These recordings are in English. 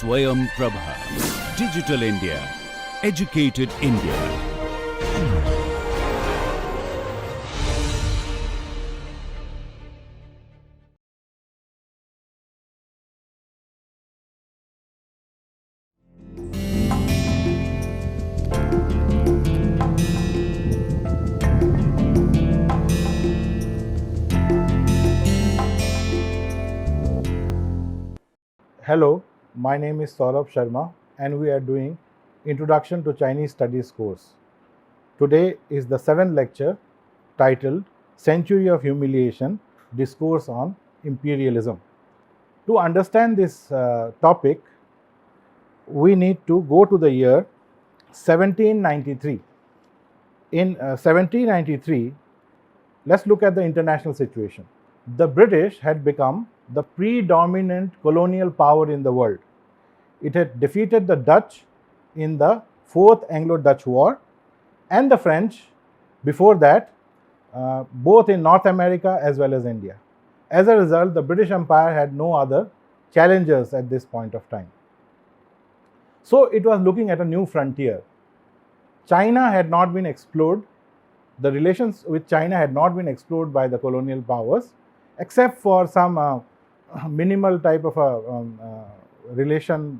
SwayamPrabha. Digital India. Educated India. Hello, my name is Saurabh Sharma and we are doing Introduction to Chinese Studies course. Today is the 7th lecture titled Century of Humiliation, Discourse on Imperialism. To understand this topic, we need to go to the year 1793. In 1793, let's look at the international situation. The British had become the predominant colonial power in the world. It had defeated the Dutch in the Fourth Anglo-Dutch War and the French before that, both in North America as well as India. As a result, the British Empire had no other challengers at this point of time. So it was looking at a new frontier. China had not been explored. The relations with China had not been explored by the colonial powers, except for some minimal type of a relation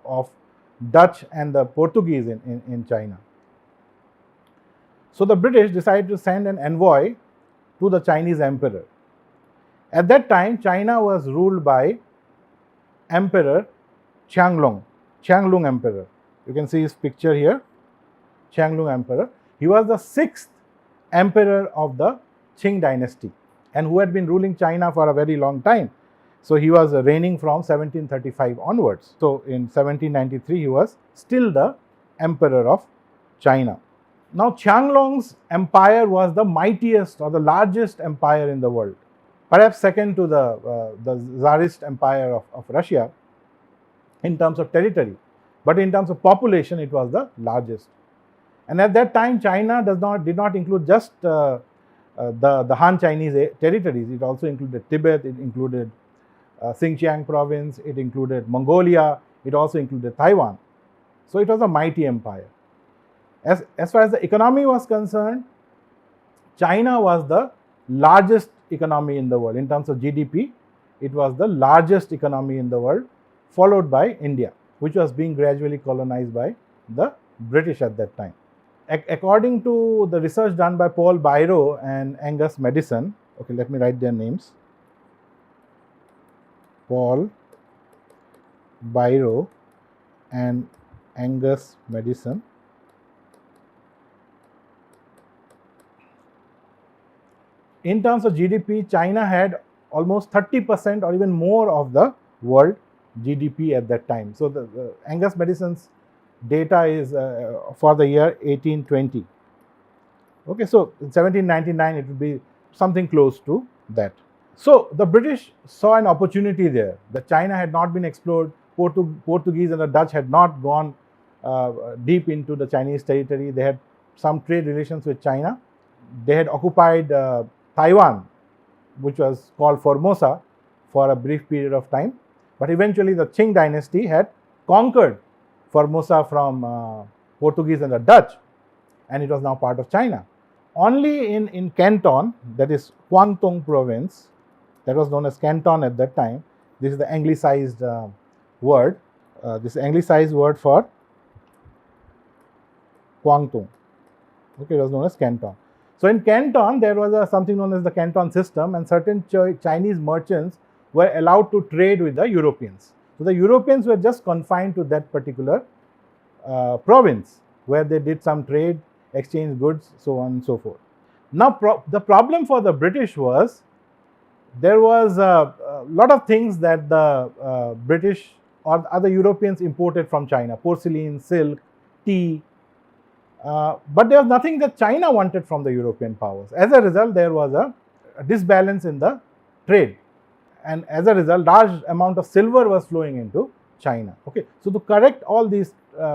of Dutch and the Portuguese in China. So the British decided to send an envoy to the Chinese emperor. At that time, China was ruled by Emperor Qianlong Emperor. You can see his picture here, Qianlong Emperor. He was the 6th emperor of the Qing dynasty and who had been ruling China for a very long time. So he was reigning from 1735 onwards. So in 1793, he was still the emperor of China. Now Qianlong's empire was the mightiest or the largest empire in the world, perhaps second to the Tsarist empire of Russia in terms of territory, but in terms of population, it was the largest. And at that time, China did not include just the Han Chinese territories. It also included Tibet, it included Xinjiang province, it included Mongolia, it also included Taiwan. So it was a mighty empire. As far as the economy was concerned, China was the largest economy in the world. In terms of GDP, it was the largest economy in the world, followed by India, which was being gradually colonized by the British at that time. According to the research done by Paul Byro and Angus Madison, okay, let me write their names. Paul Byro and Angus Madison. In terms of GDP, China had almost 30% or even more of the world GDP at that time. So the Angus Madison's data is for the year 1820. Okay, so in 1799 it would be something close to that. So the British saw an opportunity there. That China had not been explored. Portuguese and the Dutch had not gone deep into the Chinese territory. They had some trade relations with China. They had occupied Taiwan, which was called Formosa, for a brief period of time. But eventually the Qing dynasty had conquered Formosa from Portuguese and the Dutch, and it was now part of China. Only in Canton, that is Guangdong province, that was known as Canton at that time. This is the anglicized word. This anglicized word for Guangdong. Okay, it was known as Canton. So in Canton, there was something known as the Canton system, and certain Chinese merchants were allowed to trade with the Europeans. So the Europeans were just confined to that particular province where they did some trade, exchange goods, so on and so forth. Now the problem for the British was there was a lot of things that the British or other Europeans imported from China: porcelain, silk, tea. But there was nothing that China wanted from the European powers. As a result, there was a disbalance in the trade. And as a result, large amount of silver was flowing into China. Okay, so to correct all these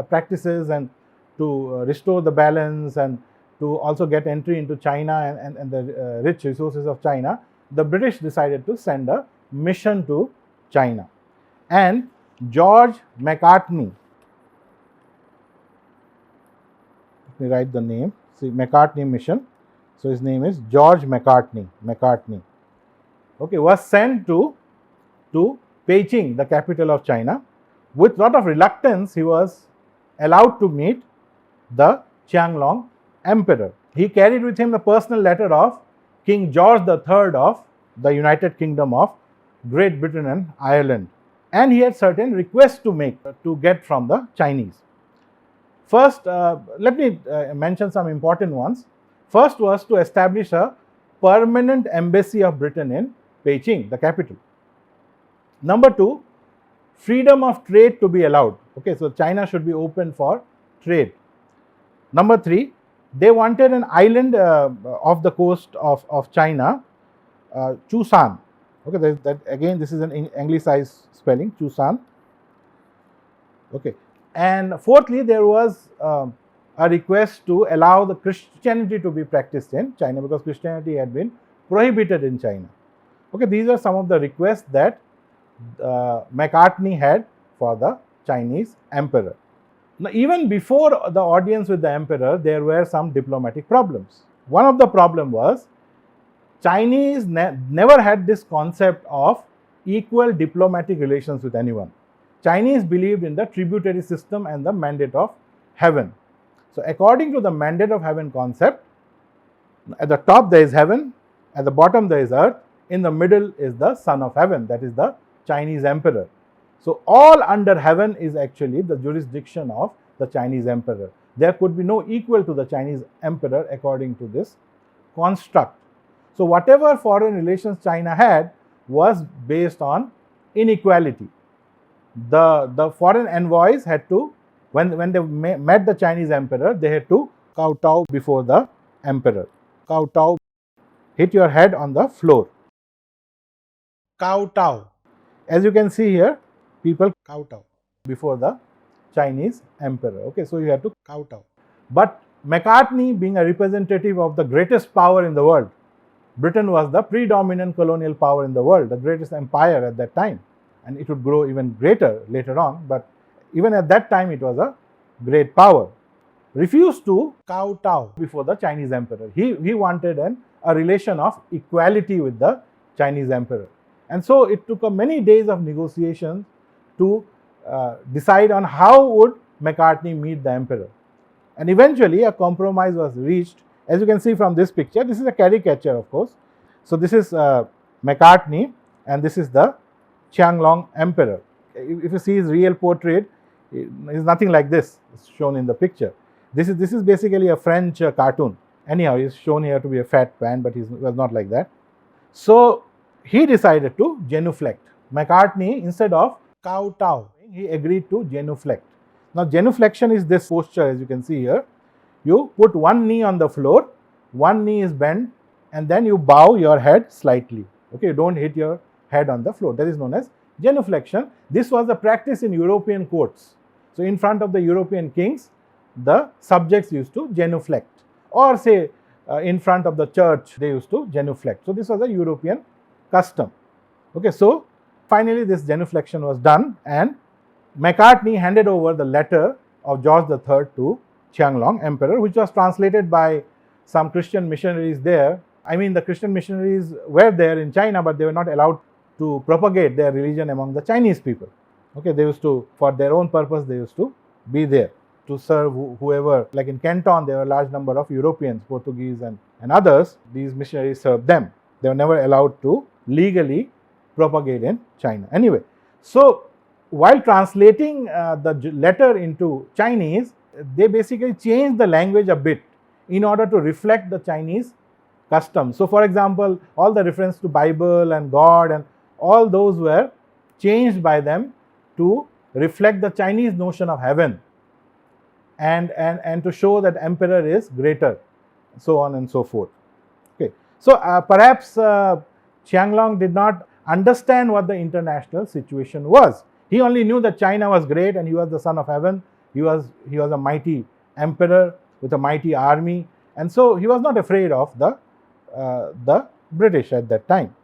practices and to restore the balance and to also get entry into China and the rich resources of China, the British decided to send a mission to China. And George Macartney. Let me write the name. See, Macartney mission. So his name is George Macartney. Okay, was sent to Beijing, the capital of China. With lot of reluctance, he was allowed to meet the Qianlong emperor. He carried with him the personal letter of King George III of the United Kingdom of Great Britain and Ireland, and he had certain requests to get from the Chinese. First, let me mention some important ones. First was to establish a permanent embassy of Britain in Beijing, the capital. Number two, freedom of trade to be allowed. Okay, so China should be open for trade. Number three, they wanted an island off the coast of China, Chusan. Okay, that again, this is an anglicized spelling, Chusan. Okay, and fourthly, there was a request to allow the Christianity to be practiced in China, because Christianity had been prohibited in China. Okay, these are some of the requests that Macartney had for the Chinese emperor. Now, even before the audience with the emperor, there were some diplomatic problems. One of the problem was Chinese never had this concept of equal diplomatic relations with anyone. Chinese believed in the tributary system and the mandate of heaven. So according to the mandate of heaven concept, at the top there is heaven, at the bottom there is earth, in the middle is the son of heaven, that is the Chinese emperor. So all under heaven is actually the jurisdiction of the Chinese emperor. There could be no equal to the Chinese emperor according to this construct. So whatever foreign relations China had was based on inequality. The foreign envoys had to, when they met the Chinese emperor, they had to kowtow before the emperor. Kowtow, hit your head on the floor. Kowtow. As you can see here, people kowtow before the Chinese emperor. Okay, so you have to kowtow. But Macartney, being a representative of the greatest power in the world, Britain was the predominant colonial power in the world, the greatest empire at that time, and it would grow even greater later on, but even at that time it was a great power, refused to kowtow before the Chinese emperor. He wanted a relation of equality with the Chinese emperor. And so it took many days of negotiations to decide on how would Macartney meet the emperor. And eventually a compromise was reached. As you can see from this picture, this is a caricature, of course. So this is Macartney, and this is the Qianlong emperor. If you see his real portrait, it is nothing like this shown in the picture. This is basically a French cartoon. Anyhow, he is shown here to be a fat man, but he was not like that. So he decided to genuflect. Macartney, instead of kowtow, he agreed to genuflect. Now genuflection is this posture, as you can see here. You put one knee on the floor, one knee is bent, and then you bow your head slightly. Okay, you don't hit your head on the floor. That is known as genuflection. This was the practice in European courts. So in front of the European kings, the subjects used to genuflect, or say in front of the church, they used to genuflect. So this was a European custom. Okay, so finally this genuflection was done, and Macartney handed over the letter of George III to Qianlong emperor, which was translated by some Christian missionaries there. I mean, the Christian missionaries were there in China, but they were not allowed to propagate their religion among the Chinese people. Okay, they used to, for their own purpose, they used to be there to serve whoever. Like in Canton, there were a large number of Europeans, Portuguese and others. These missionaries served them. They were never allowed to legally propagate in China. Anyway, so while translating the letter into Chinese, they basically changed the language a bit in order to reflect the Chinese customs. So for example, all the reference to Bible and God and all those were changed by them to reflect the Chinese notion of heaven, and to show that emperor is greater, so on and so forth. Okay, so perhaps Qianlong did not understand what the international situation was. He only knew that China was great and he was the son of heaven. He was a mighty emperor with a mighty army, and so he was not afraid of the British at that time.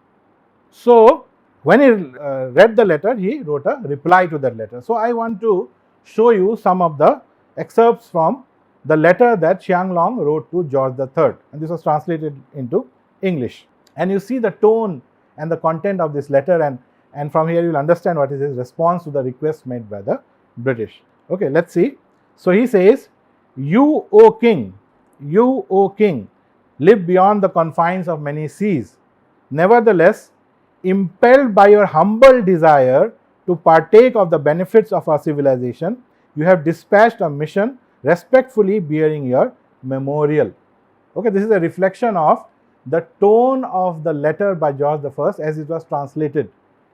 So When he read the letter, he wrote a reply to that letter. So I want to show you some of the excerpts from the letter that Qianlong wrote to George III, and this was translated into English. And you see the tone and the content of this letter, and from here you will understand what is his response to the request made by the British. Okay, let's see. So he says, "You, O king, live beyond the confines of many seas. Nevertheless, impelled by your humble desire to partake of the benefits of our civilization, you have dispatched a mission respectfully bearing your memorial." Okay, this is a reflection of the tone of the letter by George I as it was translated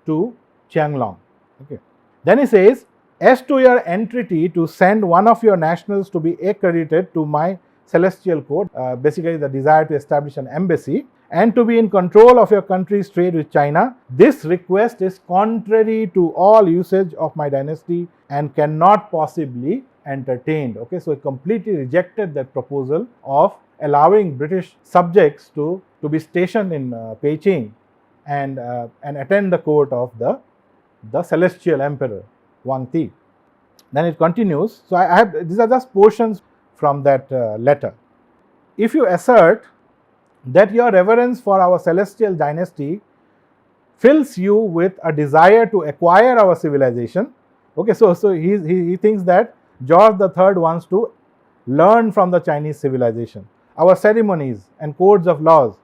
to Qianlong. Okay. Then he says, "As to your entreaty to send one of your nationals to be accredited to my celestial court," basically the desire to establish an embassy, "and to be in control of your country's trade with China, this request is contrary to all usage of my dynasty and cannot possibly entertained." Okay, so he completely rejected that proposal of allowing British subjects to be stationed in Beijing and attend the court of the celestial emperor Wang Ti. Then it continues. So I have, these are just portions from that letter. "If you assert that your reverence for our celestial dynasty fills you with a desire to acquire our civilization." Okay, so he thinks that George III wants to learn from the Chinese civilization, our ceremonies and codes of laws.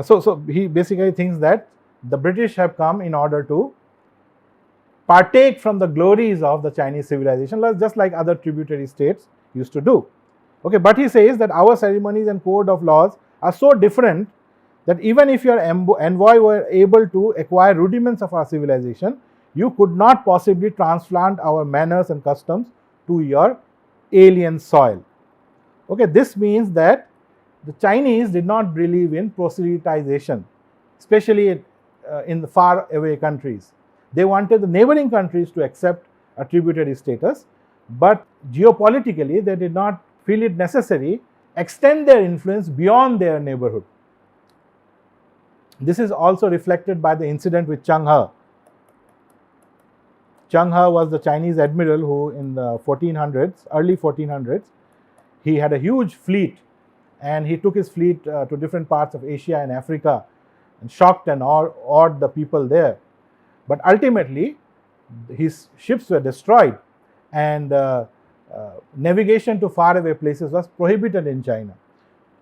So he basically thinks that the British have come in order to partake from the glories of the Chinese civilization, just like other tributary states used to do. Okay, but he says that our ceremonies and code of laws are so different that even if your envoy were able to acquire rudiments of our civilization, you could not possibly transplant our manners and customs to your alien soil. Okay, this means that the Chinese did not believe in proselytization, especially in the far away countries. They wanted the neighboring countries to accept a tributary status, but geopolitically they did not feel it necessary extend their influence beyond their neighborhood. This is also reflected by the incident with Cheng He. Cheng He was the Chinese admiral who in the 1400s, early 1400s, he had a huge fleet, and he took his fleet to different parts of Asia and Africa and shocked and awed the people there. But ultimately, his ships were destroyed, and navigation to faraway places was prohibited in China.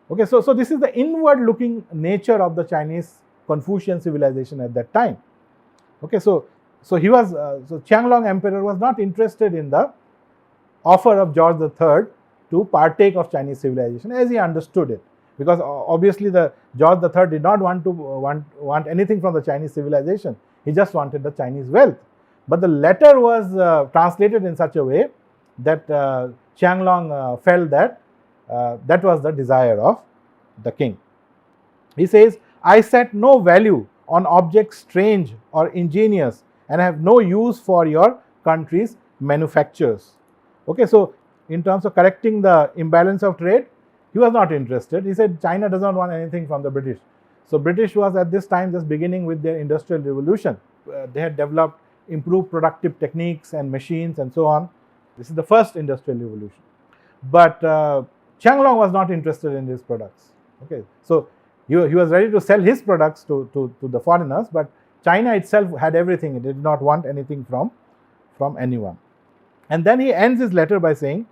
Okay, so this is the inward-looking nature of the Chinese Confucian civilization at that time. Okay, so Qianlong Emperor was not interested in the offer of George III to partake of Chinese civilization as he understood it, because obviously the George III did not want anything from the Chinese civilization. He just wanted the Chinese wealth. But the letter was translated in such a way that Qianlong felt that that was the desire of the king. He says, "I set no value on objects strange or ingenious and have no use for your country's manufactures." Okay, so in terms of correcting the imbalance of trade, he was not interested. He said China does not want anything from the British. So British was at this time just beginning with their industrial revolution. They had developed improved productive techniques and machines and so on. This is the first industrial revolution. But Qianlong was not interested in these products. Okay, so he was ready to sell his products to the foreigners, but China itself had everything. It did not want anything from anyone. And then he ends his letter by saying,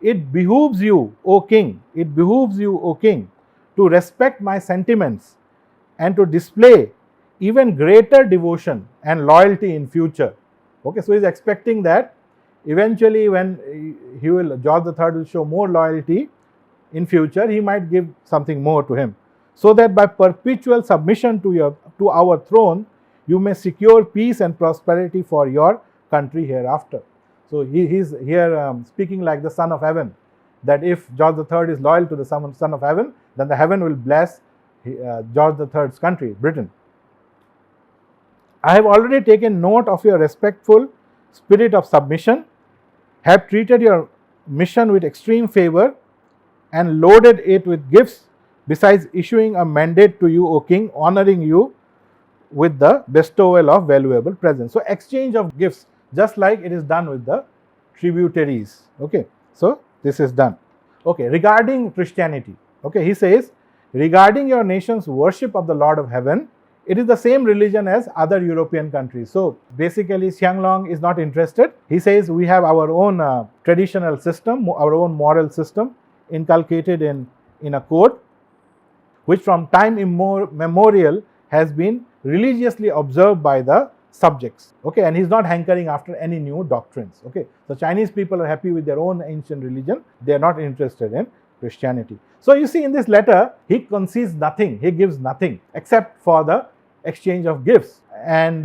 "It behooves you, O king, to respect my sentiments and to display even greater devotion and loyalty in future." Okay, so he's expecting that eventually when George III will show more loyalty in future, he might give something more to him, so that by perpetual submission to our throne, you may secure peace and prosperity for your country hereafter. So he's here speaking like the Son of Heaven, that if George III is loyal to the Son of Heaven, then the heaven will bless George III's country, Britain. "I have already taken note of your respectful spirit of submission, have treated your mission with extreme favor, and loaded it with gifts, besides issuing a mandate to you, O king, honoring you with the bestowal of valuable presents. So exchange of gifts, just like it is done with the tributaries. Okay, so this is done. Okay, regarding Christianity, okay, he says, regarding your nation's worship of the Lord of Heaven, it is the same religion as other European countries. So basically, Xianglong is not interested. He says we have our own traditional system, our own moral system inculcated in a code, which from time immemorial has been religiously observed by the subjects. Okay, and he's not hankering after any new doctrines. Okay, so Chinese people are happy with their own ancient religion. They are not interested in Christianity. So you see, in this letter, he concedes nothing, he gives nothing except for the exchange of gifts. And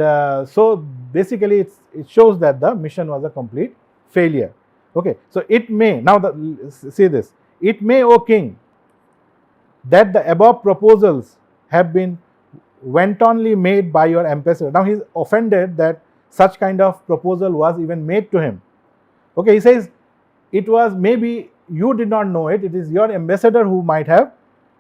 so basically, it shows that the mission was a complete failure. Okay, so it may, now see this, it may, O king, that the above proposals have been wantonly made by your ambassador. Now he is offended that such kind of proposal was even made to him. Okay, he says it was, maybe you did not know it, it is your ambassador who might have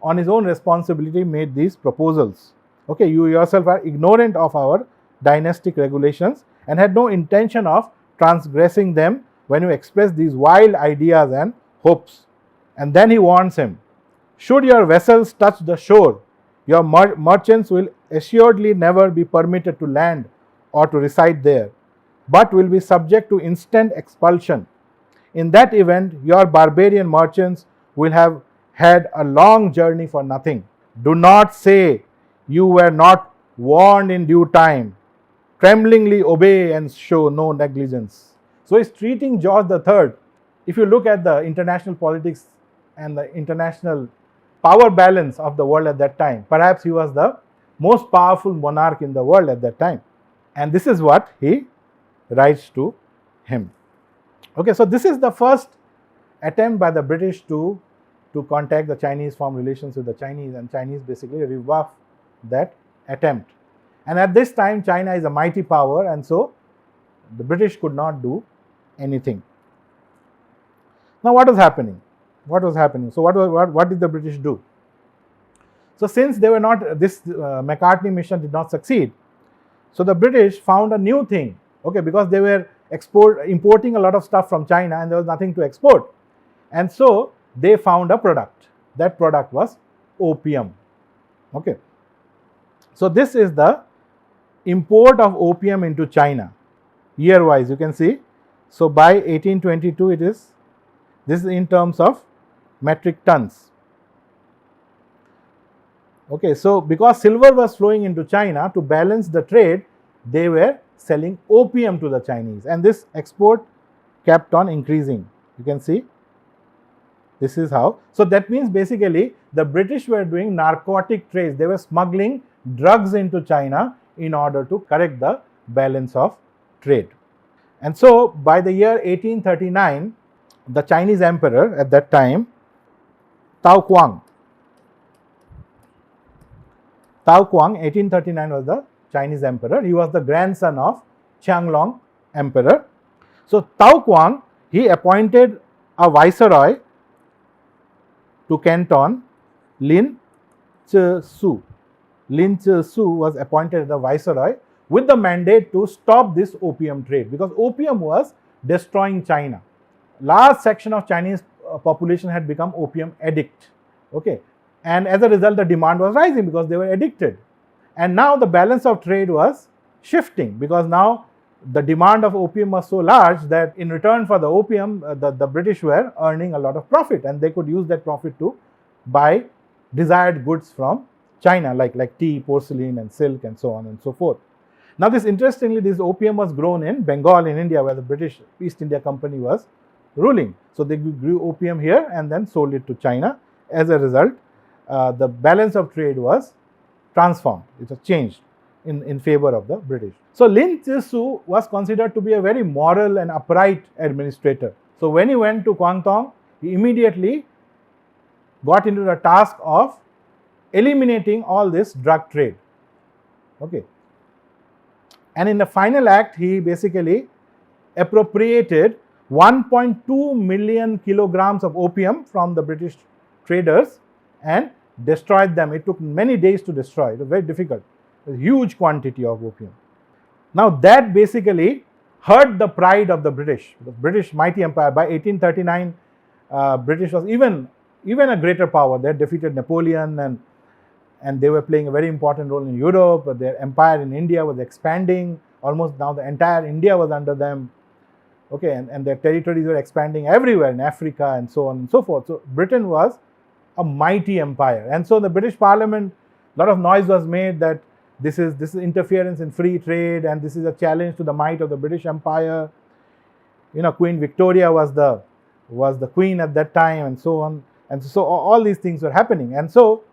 on his own responsibility made these proposals. Okay, you yourself are ignorant of our dynastic regulations and had no intention of transgressing them when you express these wild ideas and hopes. And then he warns him, should your vessels touch the shore, your merchants will assuredly never be permitted to land or to reside there, but will be subject to instant expulsion. In that event, your barbarian merchants will have had a long journey for nothing. Do not say you were not warned in due time. Tremblingly obey and show no negligence. So he's treating George III. If you look at the international politics and the international power balance of the world at that time, perhaps he was the most powerful monarch in the world at that time. And this is what he writes to him. Okay, so this is the first attempt by the British to contact the Chinese, form relations with the Chinese, and Chinese basically rebuff that attempt. And at this time, China is a mighty power, and so the British could not do anything. Now, what was happening? What was happening? So, what did the British do? So, since they were not, this Macartney mission did not succeed, so the British found a new thing. Okay, because they were importing a lot of stuff from China and there was nothing to export, and so they found a product. That product was opium. Okay, so this is the import of opium into China year wise. You can see, so by 1822 this is in terms of metric tons. Okay, so because silver was flowing into China, to balance the trade, they were selling opium to the Chinese, and this export kept on increasing. You can see, this is how. So that means basically the British were doing narcotic trades. They were smuggling drugs into China in order to correct the balance of trade. And so by the year 1839, the Chinese emperor at that time, Tao Kuang, 1839 was the Chinese emperor. He was the grandson of Qianlong emperor. So Tao Kuang, he appointed a viceroy to Canton, Lin Che Su. Lin Che Su was appointed as the viceroy with the mandate to stop this opium trade, because opium was destroying China. Large section of Chinese population had become opium addict. Okay, and as a result, the demand was rising because they were addicted. And now the balance of trade was shifting, because now the demand of opium was so large that in return for the opium, the British were earning a lot of profit, and they could use that profit to buy desired goods from China, like tea, porcelain, and silk, and so on and so forth. Now, interestingly, this opium was grown in Bengal in India, where the British East India Company was ruling. So they grew opium here and then sold it to China. As a result, the balance of trade was transformed. It was changed in favor of the British. So Lin Che Su was considered to be a very moral and upright administrator. So when he went to Guangdong, he immediately got into the task of eliminating all this drug trade. Okay. And in the final act, he basically appropriated 1.2 million kilograms of opium from the British traders and destroyed them. It took many days to destroy. It was very difficult. a huge quantity of opium. Now that basically hurt the pride of the British. The British mighty empire by 1839, British was even a greater power. They had defeated Napoleon, and they were playing a very important role in Europe. Their empire in India was expanding. Almost now the entire India was under them. Okay, and their territories were expanding everywhere in Africa and so on and so forth. So Britain was a mighty empire, and so the British Parliament, a lot of noise was made that this is interference in free trade, and this is a challenge to the might of the British Empire. Queen Victoria was the queen at that time, and so on, and so all these things were happening, and so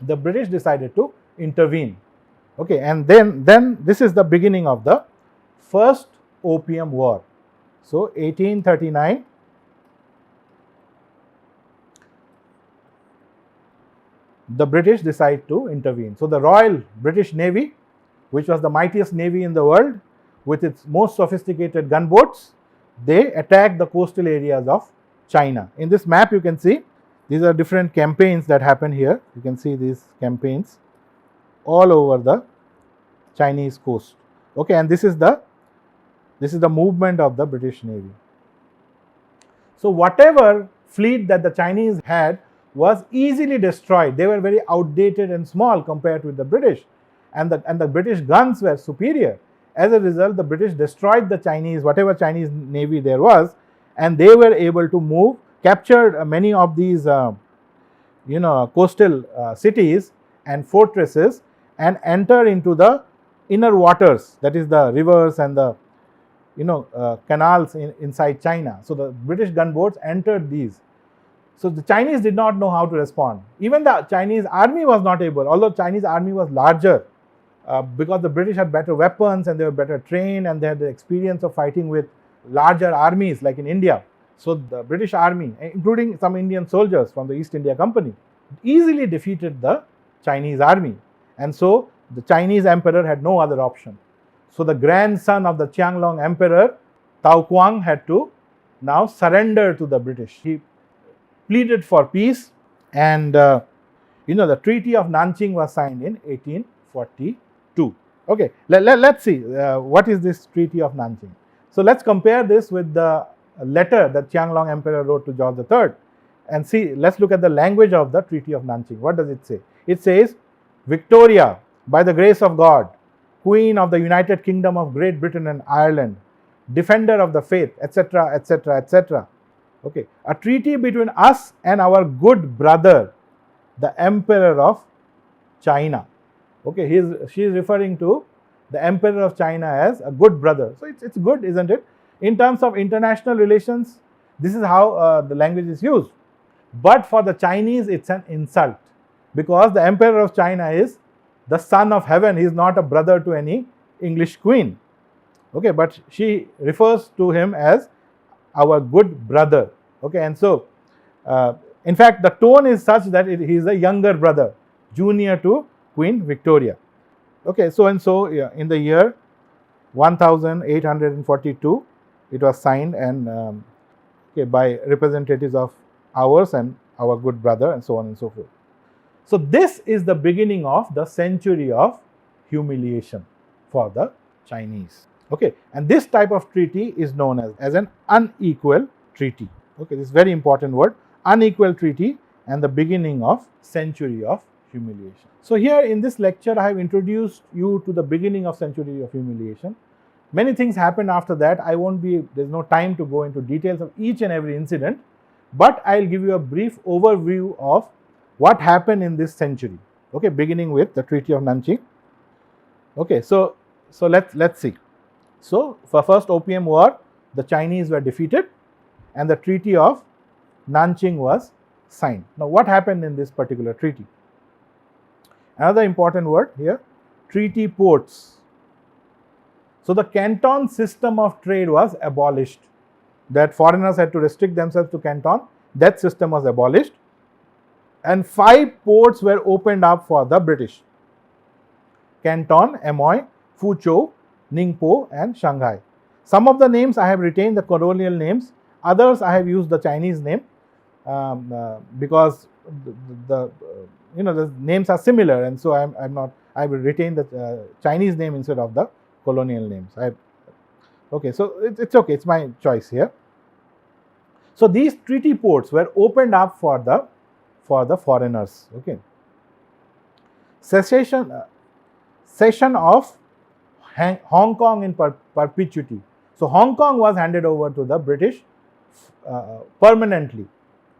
the British decided to intervene. Okay, and then this is the beginning of the first Opium War. So 1839, the British decide to intervene. So the Royal British Navy, which was the mightiest navy in the world with its most sophisticated gunboats, they attacked the coastal areas of China. In this map you can see these are different campaigns that happen here. You can see these campaigns all over the Chinese coast. Okay, and this is the movement of the British Navy. So whatever fleet that the Chinese had was easily destroyed. They were very outdated and small compared with the British, and the British guns were superior. As a result, the British destroyed the Chinese, whatever Chinese navy there was, and they were able to captured many of these coastal cities and fortresses, and enter into the inner waters, that is the rivers and the canals inside China. So the British gunboats entered these. So the Chinese did not know how to respond. Even the Chinese army was not able, although Chinese army was larger, because the British had better weapons and they were better trained, and they had the experience of fighting with larger armies like in India. So the British army, including some Indian soldiers from the East India Company, easily defeated the Chinese army. And so the Chinese emperor had no other option. So the grandson of the Qianlong emperor, Tao Kuang, had to now surrender to the British. He pleaded for peace, and the Treaty of Nanjing was signed in 1842. Okay, let's see what is this Treaty of Nanjing. So let's compare this with the letter that Qianlong Emperor wrote to George III, and see. Let's look at the language of the Treaty of Nanjing. What does it say? It says, "Victoria, by the grace of God, Queen of the United Kingdom of Great Britain and Ireland, defender of the faith, etc., etc., etc." Okay, a treaty between us and our good brother, the Emperor of China. Okay, she is referring to the Emperor of China as a good brother. So it's good, isn't it? In terms of international relations, this is how the language is used. But for the Chinese, it's an insult, because the Emperor of China is the son of heaven. He is not a brother to any English queen. Okay, but she refers to him as our good brother. Okay, and so in fact the tone is such that he is a younger brother, junior to Queen Victoria. Okay, so in the year 1842 it was signed, and by representatives of ours and our good brother, and so on and so forth. So this is the beginning of the century of humiliation for the Chinese. Okay, and this type of treaty is known as an unequal treaty. Okay, this is very important word, unequal treaty, and the beginning of century of humiliation. So here in this lecture I have introduced you to the beginning of century of humiliation. Many things happened after that. There's no time to go into details of each and every incident, but I'll give you a brief overview of what happened in this century. Okay, beginning with the Treaty of Nanjing. Okay, so let's see. So for first Opium War, the Chinese were defeated, and the Treaty of Nanjing was signed. Now what happened in this particular treaty? Another important word here, treaty ports. So the Canton system of trade was abolished. That foreigners had to restrict themselves to Canton. That system was abolished, and 5 ports were opened up for the British: Canton, Amoy, Fuzhou, Ningpo, and Shanghai. Some of the names I have retained the colonial names. Others I have used the Chinese name because the names are similar, and so I'm not I will retain the Chinese name instead of the colonial names. Okay, so it's okay, it's my choice here. So these treaty ports were opened up for the foreigners. Okay, cession of Hong Kong in perpetuity. So Hong Kong was handed over to the British permanently.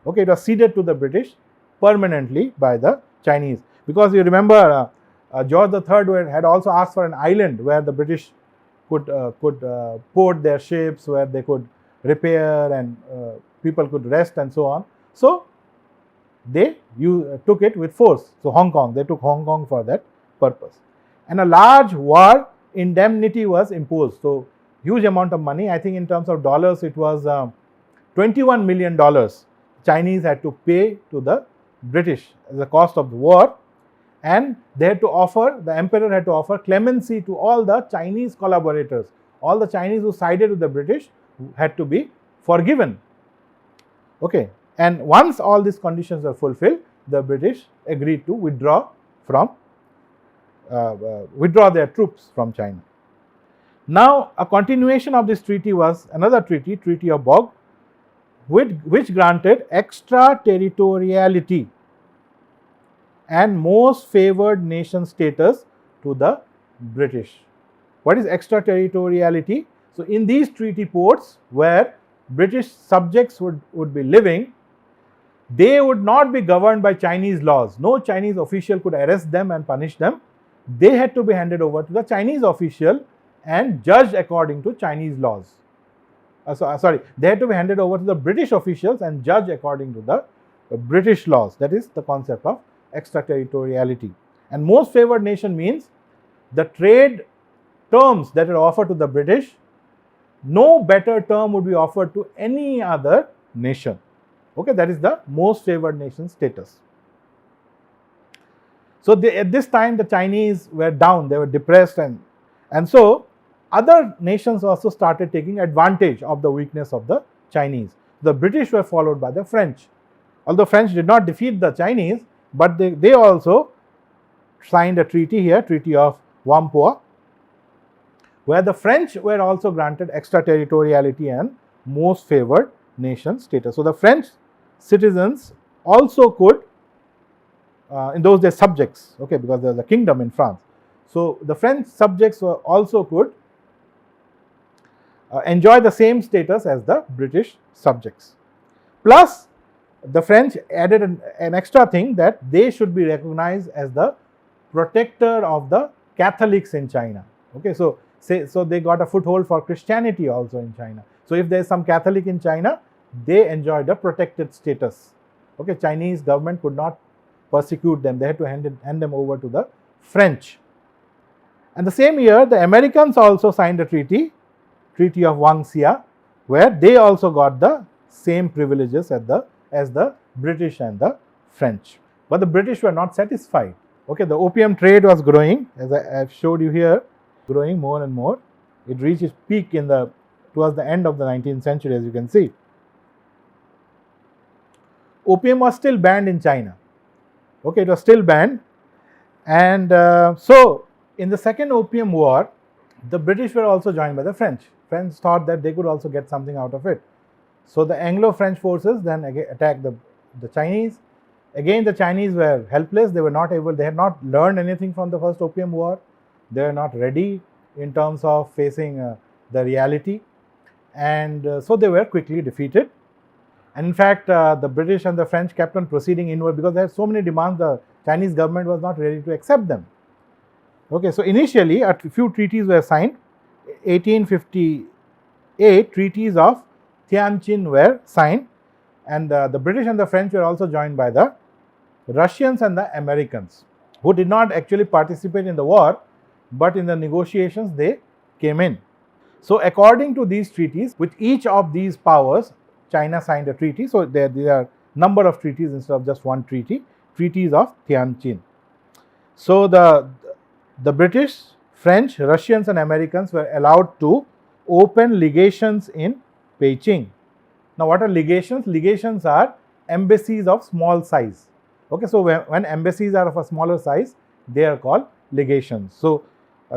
Okay, it was ceded to the British permanently by the Chinese, because you remember George III had also asked for an island where the British could port their ships, where they could repair and people could rest and so on. So they took it with force. So Hong Kong, they took Hong Kong for that purpose, and a large war indemnity was imposed. So huge amount of money. I think in terms of dollars, it was $21 million Chinese had to pay to the British as the cost of the war, and they had to offer, the emperor had to offer clemency to all the Chinese collaborators. All the Chinese who sided with the British had to be forgiven. Okay, and once all these conditions were fulfilled, the British agreed to withdraw their troops from China. Now, a continuation of this treaty was another treaty, Treaty of Bog, which granted extraterritoriality and most favored nation status to the British. What is extraterritoriality? So in these treaty ports where British subjects would be living, they would not be governed by Chinese laws. No Chinese official could arrest them and punish them. They had to be handed over to the Chinese official and judged according to Chinese laws. They had to be handed over to the British officials and judged according to the British laws. That is the concept of extraterritoriality. And most favored nation means the trade terms that are offered to the British, no better term would be offered to any other nation. Okay, that is the most favored nation status. So at this time the Chinese were down, they were depressed, and so other nations also started taking advantage of the weakness of the Chinese. The British were followed by the French. Although French did not defeat the Chinese, but they also signed a treaty here, Treaty of Whampoa, where the French were also granted extraterritoriality and most favored nation status. So the French citizens also could, in those days subjects, okay, because there was a kingdom in France. So the French subjects also could enjoy the same status as the British subjects. Plus, the French added an extra thing, that they should be recognized as the protector of the Catholics in China. Okay, so they got a foothold for Christianity also in China. So if there is some Catholic in China, they enjoyed a protected status. Okay, Chinese government could not persecute them. They had to hand them over to the French. And the same year, the Americans also signed a treaty, Treaty of Wangxia, where they also got the same privileges as the British and the French. But the British were not satisfied. Okay, the opium trade was growing, as I have showed you here, growing more and more. It reached its peak towards the end of the 19th century, as you can see. Opium was still banned in China. Okay, it was still banned. And so in the Second Opium War, the British were also joined by the French. French thought that they could also get something out of it. So the Anglo-French forces then attacked the Chinese. Again, the Chinese were helpless. They had not learned anything from the First Opium War. They were not ready in terms of facing the reality. And so they were quickly defeated. And in fact, the British and the French kept on proceeding inward because there had so many demands, the Chinese government was not ready to accept them. Okay, so initially a few treaties were signed. 1858 treaties of Tianjin were signed, and the British and the French were also joined by the Russians and the Americans, who did not actually participate in the war, but in the negotiations they came in. So according to these treaties, with each of these powers, China signed a treaty. So there are number of treaties instead of just one treaty, treaties of Tianjin. So the British, French, Russians and Americans were allowed to open legations in Beijing. Now what are legations? Legations are embassies of small size. Okay, so when embassies are of a smaller size, they are called legations. So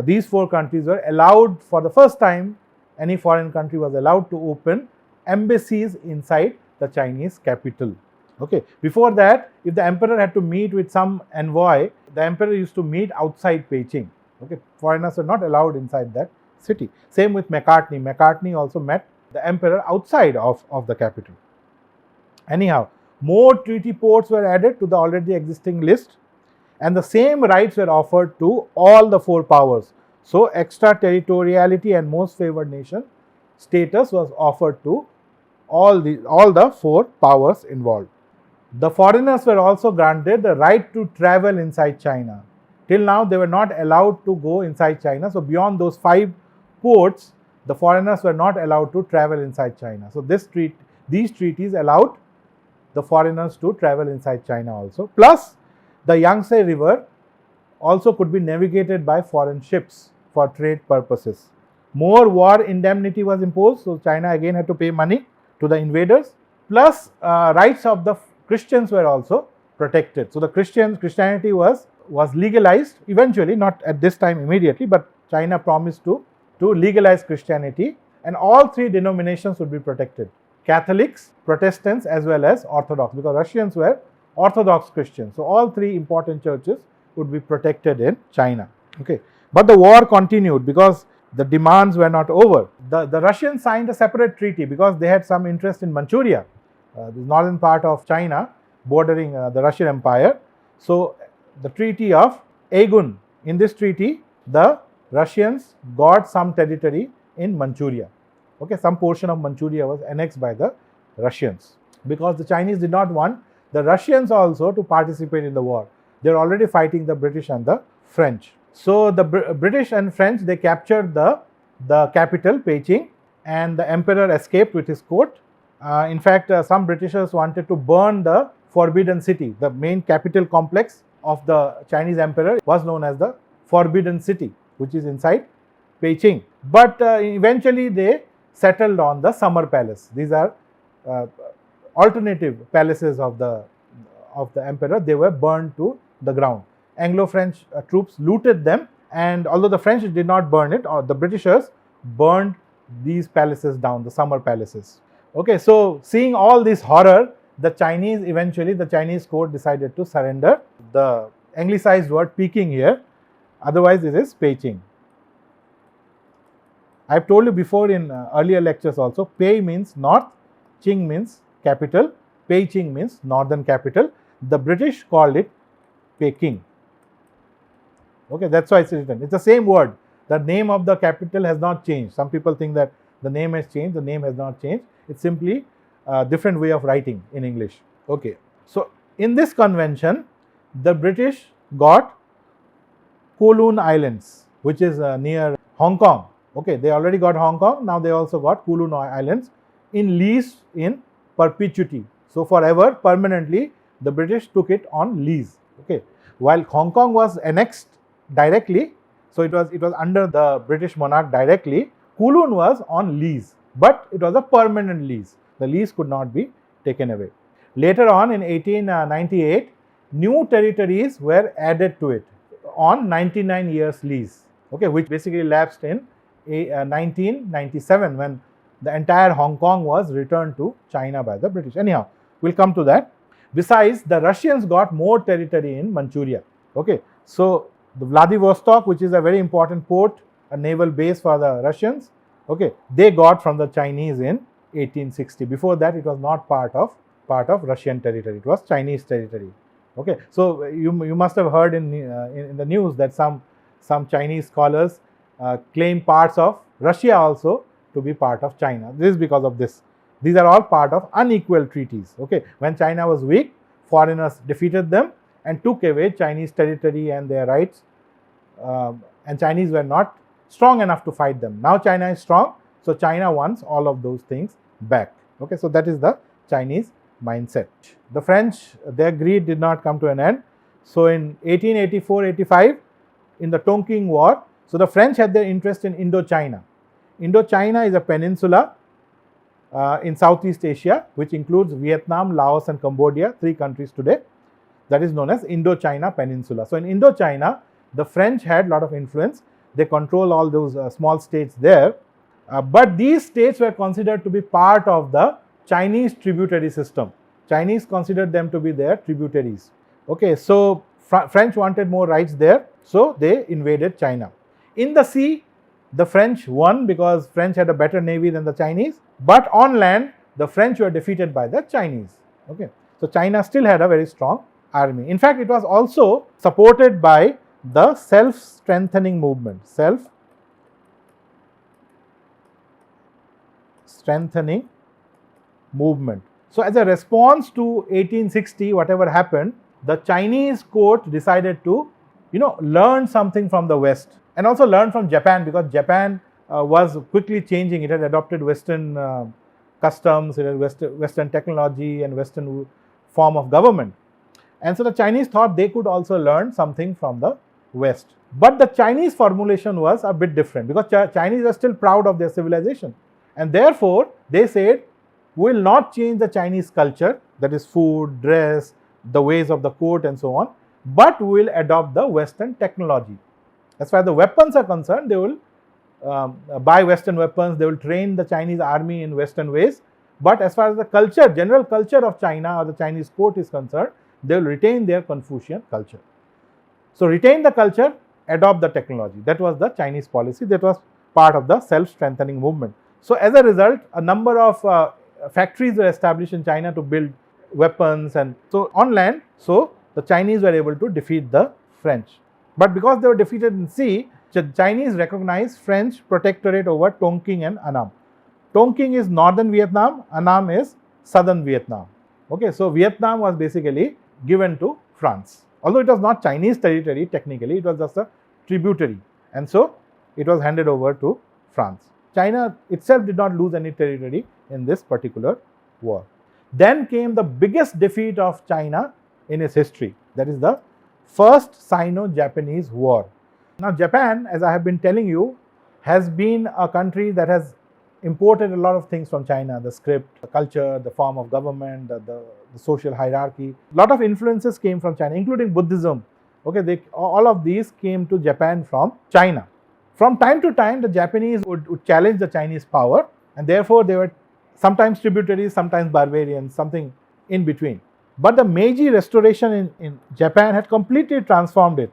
these 4 countries were allowed, for the first time, any foreign country was allowed to open embassies inside the Chinese capital. Okay. Before that, if the emperor had to meet with some envoy, the emperor used to meet outside Beijing. Okay. Foreigners were not allowed inside that city. Same with Macartney. Macartney also met the emperor outside of the capital. Anyhow, more treaty ports were added to the already existing list, and the same rights were offered to all the 4 powers. So extraterritoriality and most favored nation status was offered to all the 4 powers involved. The foreigners were also granted the right to travel inside China. Till now, they were not allowed to go inside China. So beyond those 5 ports, the foreigners were not allowed to travel inside China. So these treaties allowed the foreigners to travel inside China also. Plus, the Yangtze River also could be navigated by foreign ships for trade purposes. More war indemnity was imposed, so China again had to pay money to the invaders. Plus, rights of the Christians were also protected. So the Christianity was legalized eventually, not at this time immediately, but China promised to legalize Christianity, and all 3 denominations would be protected: Catholics, Protestants, as well as Orthodox, because Russians were Orthodox Christians. So all 3 important churches would be protected in China. Okay. But the war continued because the demands were not over. The Russians signed a separate treaty because they had some interest in Manchuria, the northern part of China bordering the Russian Empire. So the Treaty of Agun, in this treaty, the Russians got some territory in Manchuria. Okay, some portion of Manchuria was annexed by the Russians because the Chinese did not want the Russians also to participate in the war. They are already fighting the British and the French. So the British and French, they captured the capital, Beijing, and the emperor escaped with his court. In fact, some Britishers wanted to burn the Forbidden City. The main capital complex of the Chinese emperor was known as the Forbidden City, which is inside Beijing. But eventually they settled on the Summer Palace. These are alternative palaces of the emperor. They were burned to the ground. Anglo-French troops looted them, and although the French did not burn it, or the Britishers burned these palaces down, the Summer Palaces. Okay, so seeing all this horror, the Chinese court decided to surrender. The anglicized word Peking here, otherwise it is Beijing. I have told you before in earlier lectures also, Pei means north, Qing means capital, Beijing means northern capital. The British called it Peking. Okay, that's why it's written. It's the same word. The name of the capital has not changed. Some people think that the name has changed. The name has not changed. It's simply a different way of writing in English. Okay, so in this convention, the British got Kowloon Islands, which is near Hong Kong. Okay, they already got Hong Kong. Now they also got Kowloon Islands in lease in perpetuity. So forever, permanently, the British took it on lease. Okay, while Hong Kong was annexed directly, so it was under the British monarch directly. Kowloon was on lease, but it was a permanent lease. The lease could not be taken away. Later on in 1898, new territories were added to it on 99 years lease. Okay, which basically lapsed in 1997 when the entire Hong Kong was returned to China by the British. Anyhow, we'll come to that. Besides, the Russians got more territory in Manchuria. Okay, so the Vladivostok, which is a very important port, a naval base for the Russians, okay, they got from the Chinese in 1860. Before that, it was not part of Russian territory. It was Chinese territory. Okay, so you must have heard in the news that some Chinese scholars claim parts of Russia also to be part of China. This is because of this. These are all part of unequal treaties. Okay, when China was weak, foreigners defeated them and took away Chinese territory and their rights, and Chinese were not strong enough to fight them. Now China is strong, so China wants all of those things back. Okay, so that is the Chinese mindset. The French, their greed did not come to an end. So in 1884-85, in the Tonkin War, so the French had their interest in Indochina. Indochina is a peninsula in Southeast Asia, which includes Vietnam, Laos and Cambodia, 3 countries today. That is known as Indochina Peninsula. So in Indochina, the French had a lot of influence. They control all those small states there. But these states were considered to be part of the Chinese tributary system. Chinese considered them to be their tributaries. Okay, so French wanted more rights there, so they invaded China. In the sea, the French won because French had a better navy than the Chinese, but on land, the French were defeated by the Chinese. Okay, so China still had a very strong army. In fact, it was also supported by the self-strengthening movement. Self-strengthening movement. So as a response to 1860, whatever happened, the Chinese court decided to, learn something from the West and also learn from Japan, because Japan was quickly changing. It had adopted Western customs, it had Western technology and Western form of government. And so the Chinese thought they could also learn something from the West. But the Chinese formulation was a bit different, because Chinese were still proud of their civilization. And therefore, they said, we will not change the Chinese culture, that is food, dress, the ways of the court and so on, but we will adopt the Western technology. As far as the weapons are concerned, they will buy Western weapons, they will train the Chinese army in Western ways. But as far as the culture, general culture of China or the Chinese court is concerned, they will retain their Confucian culture. So retain the culture, adopt the technology. That was the Chinese policy. That was part of the self-strengthening movement. So as a result, a number of factories were established in China to build weapons, and so on land, so the Chinese were able to defeat the French. But because they were defeated in sea, the Chinese recognized French protectorate over Tonkin and Annam. Tonkin is northern Vietnam, Annam is southern Vietnam. Okay, so Vietnam was basically given to France. Although it was not Chinese territory technically, it was just a tributary, and so it was handed over to France. China itself did not lose any territory in this particular war. Then came the biggest defeat of China in its history, that is the First Sino-Japanese War. Now Japan, as I have been telling you, has been a country that has imported a lot of things from China, the script, the culture, the form of government, the social hierarchy. A lot of influences came from China, including Buddhism. Okay, all of these came to Japan from China. From time to time, the Japanese would challenge the Chinese power, and therefore they were sometimes tributaries, sometimes barbarians, something in between. But the Meiji Restoration in Japan had completely transformed it.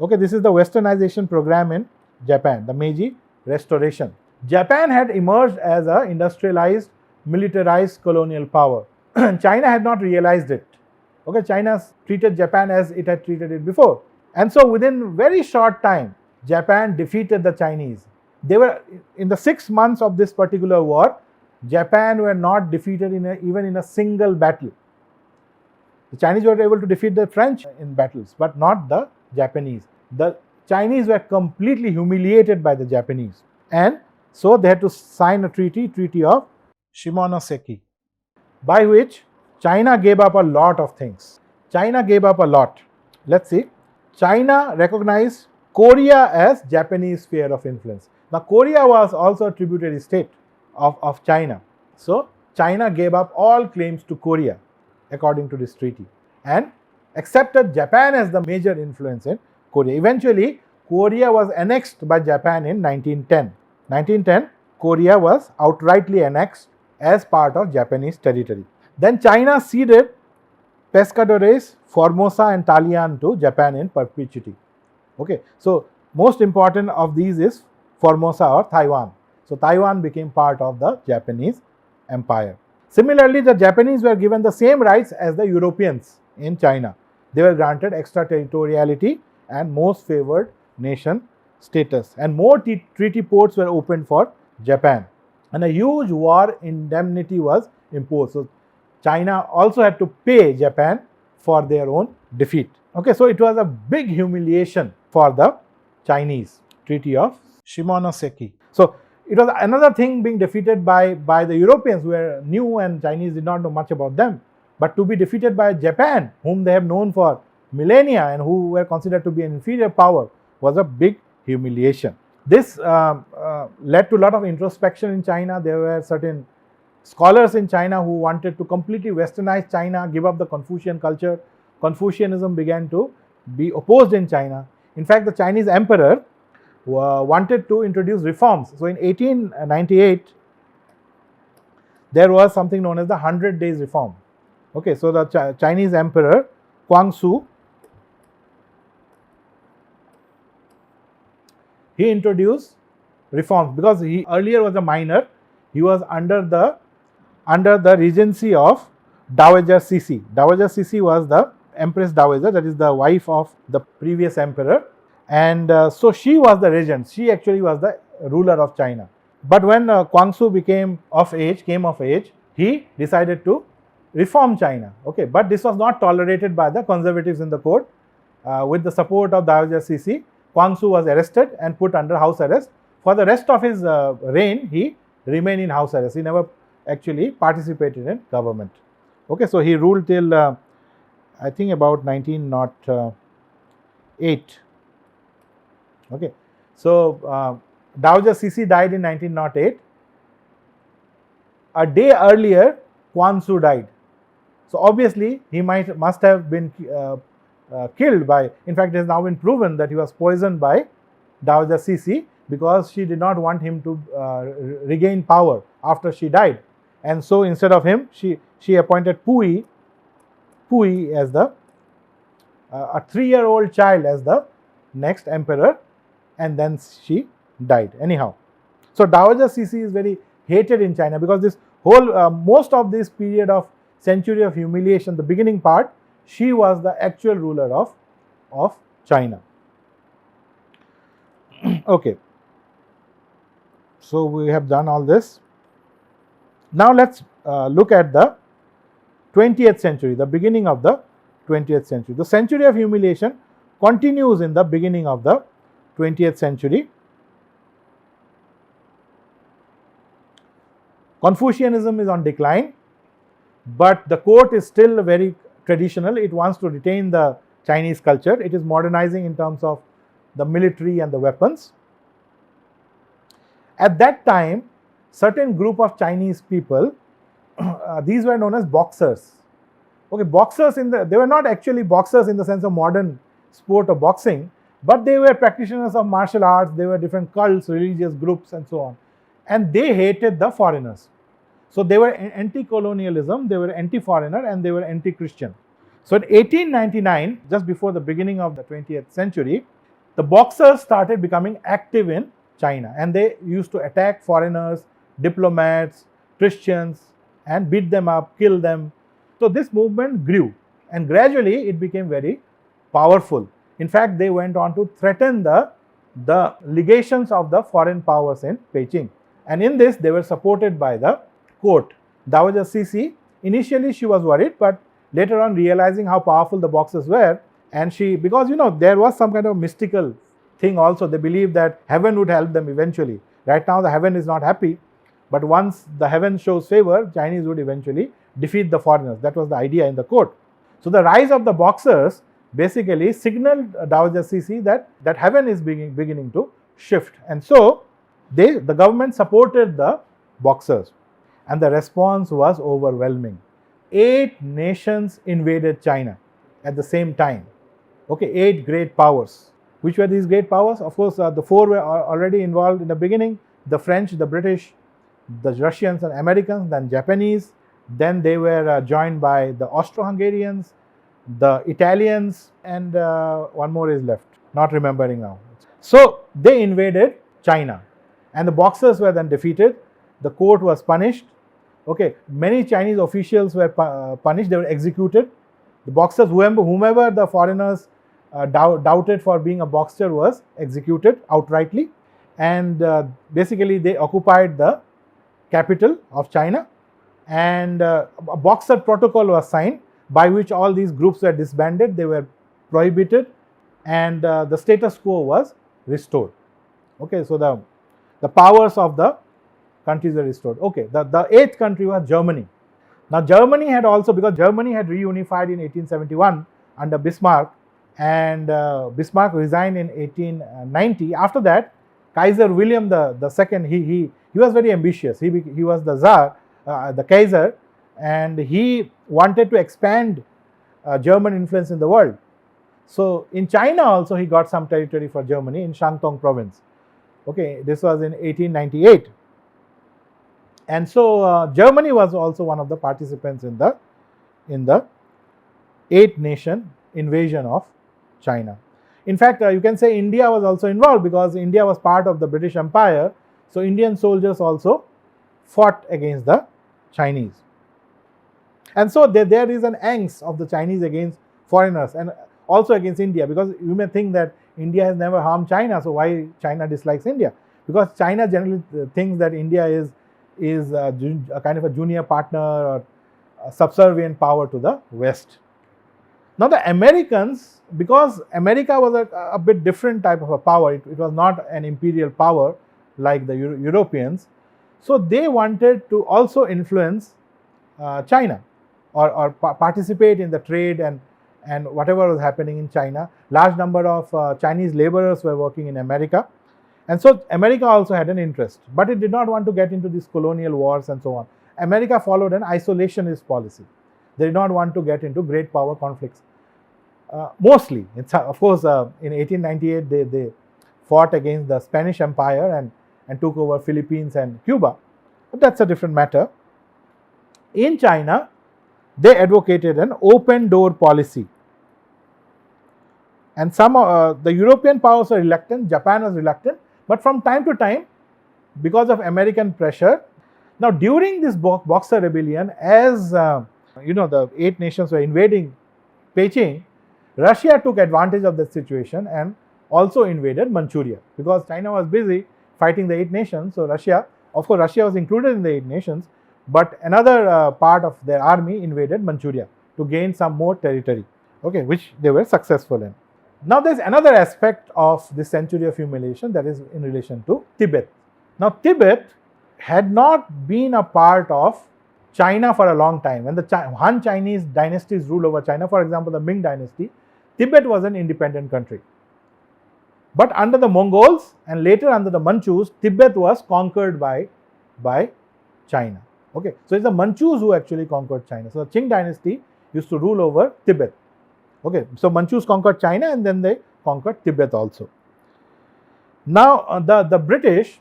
Okay, this is the westernization program in Japan, the Meiji Restoration. Japan had emerged as an industrialized, militarized colonial power. China had not realized it. Okay, China treated Japan as it had treated it before. And so within very short time, Japan defeated the Chinese. They were, in the 6 months of this particular war, Japan were not defeated even in a single battle. The Chinese were able to defeat the French in battles, but not the Japanese. The Chinese were completely humiliated by the Japanese. And so they had to sign a treaty of Shimonoseki, by which China gave up a lot of things. China gave up a lot. Let's see. China recognized Korea as Japanese sphere of influence. Now, Korea was also a tributary state of China. So, China gave up all claims to Korea according to this treaty and accepted Japan as the major influence in Korea. Eventually, Korea was annexed by Japan in 1910. 1910, Korea was outrightly annexed as part of Japanese territory. Then China ceded Pescadores, Formosa and Talian to Japan in perpetuity. Okay, so most important of these is Formosa or Taiwan. So Taiwan became part of the Japanese empire. Similarly, the Japanese were given the same rights as the Europeans in China. They were granted extraterritoriality and most favored nation status, and more treaty ports were opened for Japan, and a huge war indemnity was imposed. So China also had to pay Japan for their own defeat. Okay, so it was a big humiliation for the Chinese. Treaty of Shimonoseki. So it was another thing being defeated by the Europeans, who were new and Chinese did not know much about them. But to be defeated by Japan, whom they have known for millennia and who were considered to be an inferior power, was a big humiliation. This led to a lot of introspection in China. There were certain scholars in China who wanted to completely westernize China, give up the Confucian culture. Confucianism began to be opposed in China. In fact, the Chinese emperor wanted to introduce reforms. So in 1898, there was something known as the 100 Days Reform. Okay, so the Chinese emperor Guangxu, he introduced reforms because he earlier was a minor. He was under the regency of Dowager Cixi. Dowager Cixi was the Empress Dowager, that is the wife of the previous emperor, and so she was the regent. She actually was the ruler of China. But when Guangxu came of age, he decided to reform China. Okay, but this was not tolerated by the conservatives in the court. With the support of Dowager Cixi, Guangxu was arrested and put under house arrest. For the rest of his reign, he remained in house arrest. He never actually participated in government. Okay, so he ruled till I think about 1908. Okay, so Dowager Cixi died in 1908. A day earlier, Guangxu died. So obviously, he must have been killed by. In fact, it has now been proven that he was poisoned by Dowager Cixi because she did not want him to regain power after she died, and so instead of him, she appointed Puyi as the a 3-year-old child as the next emperor, and then she died. Anyhow, so Dowager Cixi is very hated in China because this whole most of this period of century of humiliation, the beginning part, she was the actual ruler of China. Okay, so we have done all this. Now let's look at the 20th century, the beginning of the 20th century. The century of humiliation continues in the beginning of the 20th century. Confucianism is on decline, but the court is still very traditional. It wants to retain the Chinese culture. It is modernizing in terms of the military and the weapons. At that time, certain group of Chinese people, these were known as boxers. Okay, boxers they were not actually boxers in the sense of modern sport of boxing, but they were practitioners of martial arts. They were different cults, religious groups, and so on. And they hated the foreigners. So they were anti-colonialism, they were anti-foreigner, and they were anti-Christian. So in 1899, just before the beginning of the 20th century, the boxers started becoming active in China, and they used to attack foreigners, diplomats, Christians, and beat them up, kill them. So this movement grew, and gradually it became very powerful. In fact, they went on to threaten the legations of the foreign powers in Beijing. And in this, they were supported by the court. Dowager Cixi, initially she was worried, but later on realizing how powerful the boxers were, and because there was some kind of mystical thing also. They believed that heaven would help them eventually. Right now the heaven is not happy, but once the heaven shows favor, Chinese would eventually defeat the foreigners. That was the idea in the court. So the rise of the boxers basically signaled Dowager Cixi that heaven is beginning to shift, and so the government supported the boxers, and the response was overwhelming. 8 nations invaded China at the same time. Okay, 8 great powers. Which were these great powers? Of course, the 4 were already involved in the beginning: the French, the British, the Russians and Americans, then Japanese. Then they were joined by the Austro-Hungarians, the Italians, and one more is left, not remembering now. So they invaded China, and the boxers were then defeated. The court was punished. Okay, many Chinese officials were punished. They were executed. The boxers, whomever the foreigners doubted for being a boxer, was executed outrightly. And basically they occupied the capital of China, and a boxer protocol was signed by which all these groups were disbanded. They were prohibited, and the status quo was restored. Okay, so the powers of the countries were restored. Okay, the 8th country was Germany. Now Germany had also, because Germany had reunified in 1871 under Bismarck, and Bismarck resigned in 1890. After that, Kaiser William II, he was very ambitious. He was the Tsar, the Kaiser, and he wanted to expand German influence in the world. So in China also he got some territory for Germany in Shandong province. Okay, this was in 1898. And so Germany was also one of the participants in the 8-nation invasion of China. In fact, you can say India was also involved because India was part of the British Empire. So Indian soldiers also fought against the Chinese. And so there is an angst of the Chinese against foreigners and also against India, because you may think that India has never harmed China, so why China dislikes India? Because China generally thinks that India is a kind of a junior partner or a subservient power to the West. Now the Americans, because America was a bit different type of a power, it was not an imperial power like the Europeans, so they wanted to also influence China or participate in the trade and whatever was happening in China. Large number of Chinese laborers were working in America, and so America also had an interest, but it did not want to get into these colonial wars and so on. America followed an isolationist policy. They did not want to get into great power conflicts. Mostly, of course, in 1898 they fought against the Spanish Empire and took over Philippines and Cuba, but that's a different matter. In China, they advocated an open door policy, and some the European powers were reluctant, Japan was reluctant, but from time to time, because of American pressure. Now during this Boxer Rebellion, as the 8 nations were invading Beijing, Russia took advantage of the situation and also invaded Manchuria, because China was busy fighting the 8 nations. So Russia, of course, Russia was included in the 8 nations, but another part of their army invaded Manchuria to gain some more territory, okay, which they were successful in. Now there's another aspect of the century of humiliation, that is in relation to Tibet. Now Tibet had not been a part of China for a long time. When the Han Chinese dynasties ruled over China, for example the Ming dynasty, Tibet was an independent country. But under the Mongols and later under the Manchus, Tibet was conquered by China. Okay, so it's the Manchus who actually conquered China. So the Qing dynasty used to rule over Tibet. Okay, so Manchus conquered China and then they conquered Tibet also. Now the British,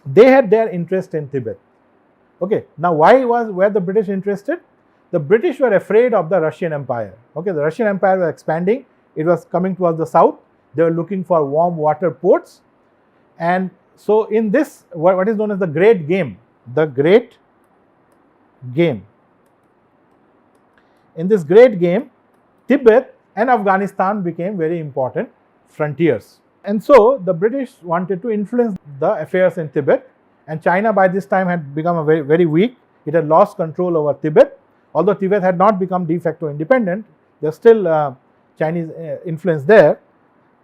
they had their interest in Tibet. Okay, now were the British interested? The British were afraid of the Russian Empire. Okay, the Russian Empire was expanding. It was coming towards the south. They were looking for warm water ports. And so in this, what is known as the Great Game, in this Great Game, Tibet and Afghanistan became very important frontiers. And so the British wanted to influence the affairs in Tibet, and China by this time had become very, very weak. It had lost control over Tibet. Although Tibet had not become de facto independent, there was still Chinese influence there.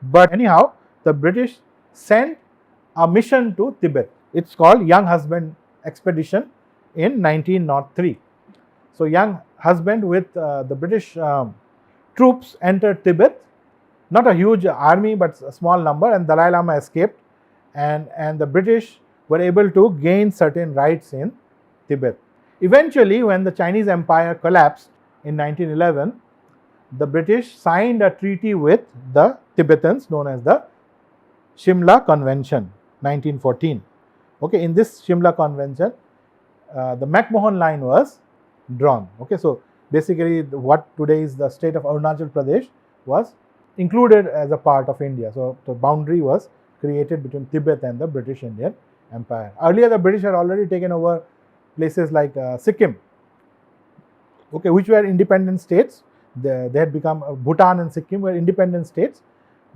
But anyhow, the British sent a mission to Tibet. It's called Young Husband Expedition in 1903. So Young Husband with the British troops entered Tibet. Not a huge army, but a small number, and Dalai Lama escaped, and the British were able to gain certain rights in Tibet. Eventually, when the Chinese Empire collapsed in 1911, the British signed a treaty with the Tibetans known as the Shimla Convention, 1914. Okay, in this Shimla Convention, the McMahon line was drawn. Okay, so basically what today is the state of Arunachal Pradesh was included as a part of India. So the boundary was created between Tibet and the British Indian Empire. Earlier the British had already taken over places like Sikkim, okay, which were independent states. They had become Bhutan and Sikkim were independent states,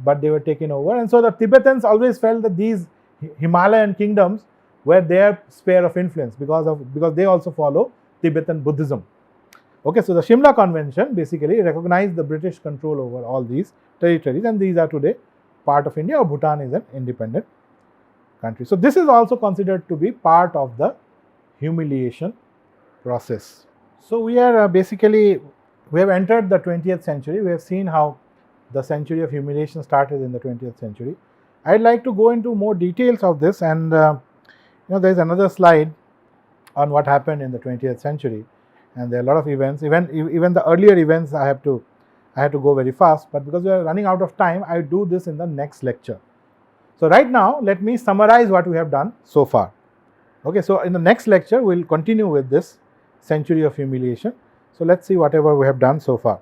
but they were taken over. And so the Tibetans always felt that these Himalayan kingdoms were their sphere of influence because they also follow Tibetan Buddhism. Okay, so the Shimla Convention basically recognized the British control over all these territories, and these are today part of India, or Bhutan is an independent country. So this is also considered to be part of the humiliation process. So we are we have entered the 20th century. We have seen how the century of humiliation started in the 20th century. I'd like to go into more details of this, and there is another slide on what happened in the 20th century. and there are a lot of events. Even the earlier events I have to go very fast, but because we are running out of time, I do this in the next lecture. So right now, let me summarize what we have done so far. Okay, so in the next lecture, we'll continue with this century of humiliation. So let's see whatever we have done so far.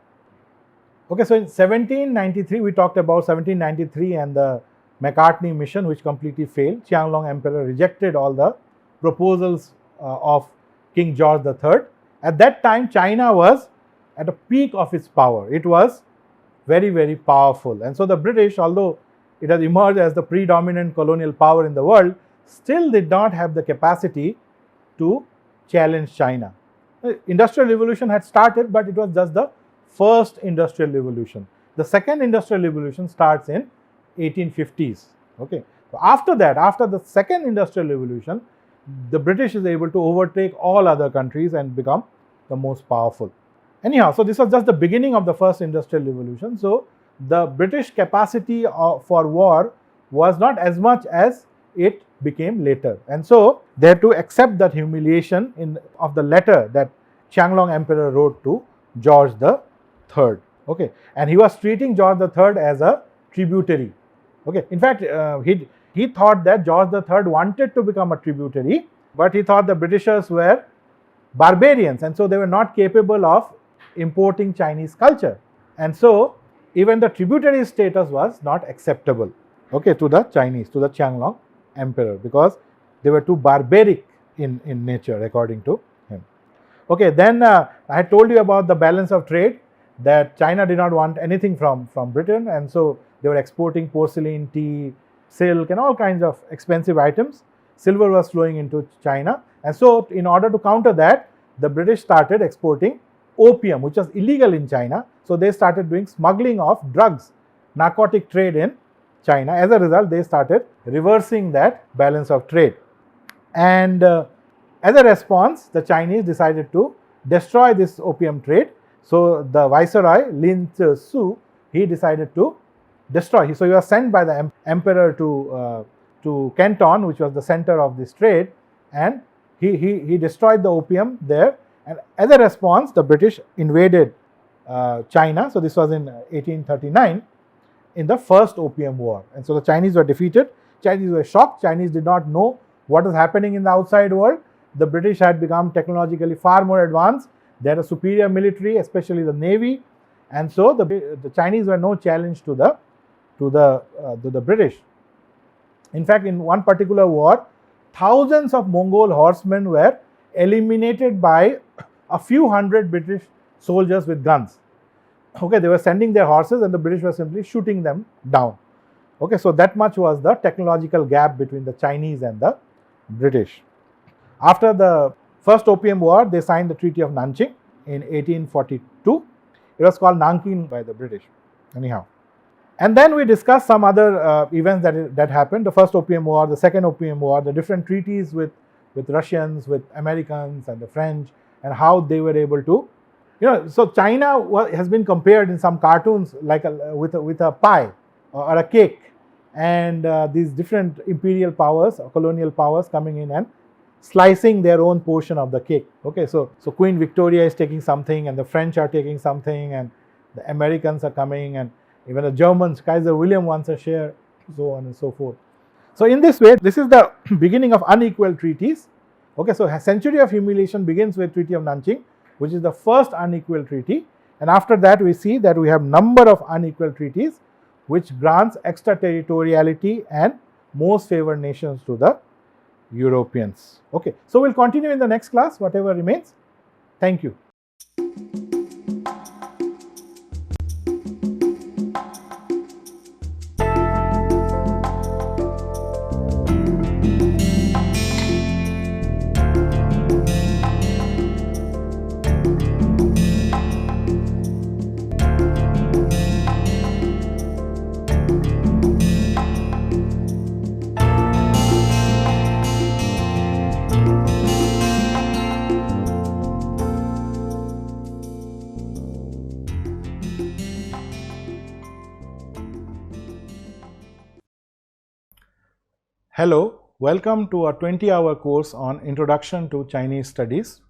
Okay, so in 1793, we talked about 1793 and the Macartney mission, which completely failed. Qianlong Emperor rejected all the proposals of King George III. At that time, China was at a peak of its power. It was very, very powerful. And so the British, although it has emerged as the predominant colonial power in the world, still did not have the capacity to challenge China. The Industrial Revolution had started, but it was just the first Industrial Revolution. The second Industrial Revolution starts in 1850s. Okay. So after that, after the second Industrial Revolution, the British is able to overtake all other countries and become the most powerful. Anyhow, so this was just the beginning of the first Industrial Revolution. So the British capacity for war was not as much as it became later. And so they had to accept that humiliation of the letter that Qianlong Emperor wrote to George III. Okay, and he was treating George III as a tributary. Okay, in fact, he thought that George III wanted to become a tributary, but he thought the Britishers were barbarians, and so they were not capable of importing Chinese culture. And so even the tributary status was not acceptable, okay, to the Chinese, to the Qianlong Emperor, because they were too barbaric in nature, according to him. Okay, then I had told you about the balance of trade, that China did not want anything from Britain, and so they were exporting porcelain, tea, silk, and all kinds of expensive items. Silver was flowing into China, and so in order to counter that, the British started exporting opium, which was illegal in China. So they started doing smuggling of drugs, narcotic trade in China. As a result, they started reversing that balance of trade. And as a response, the Chinese decided to destroy this opium trade. So the viceroy, Lin Tzu, he decided to destroy. So he was sent by the emperor to Canton, which was the center of this trade, and he destroyed the opium there. And as a response, the British invaded China. So this was in 1839 in the first Opium War. And so the Chinese were defeated. Chinese were shocked. Chinese did not know what was happening in the outside world. The British had become technologically far more advanced. They had a superior military, especially the navy. And so the Chinese were no challenge to the British. In fact, in one particular war, thousands of Mongol horsemen were eliminated by a few hundred British soldiers with guns. Okay, they were sending their horses and the British were simply shooting them down. Okay, so that much was the technological gap between the Chinese and the British. After the First Opium War, they signed the Treaty of Nanjing in 1842. It was called Nanking by the British. Anyhow. And then we discussed some other events that happened. The First Opium War, the Second Opium War, the different treaties with Russians, with Americans and the French, and how they were able to, so China has been compared in some cartoons like with a pie or a cake, and these different imperial powers or colonial powers coming in and slicing their own portion of the cake. Okay, so Queen Victoria is taking something, and the French are taking something, and the Americans are coming, and even the Germans, Kaiser William wants a share, so on and so forth. So in this way, this is the beginning of unequal treaties. Okay, so a century of humiliation begins with Treaty of Nanjing, which is the first unequal treaty. And after that, we see that we have number of unequal treaties, which grants extraterritoriality and most favored nations to the Europeans. Okay, so we'll continue in the next class, whatever remains. Thank you. Hello, welcome to our 20-hour course on Introduction to Chinese Studies.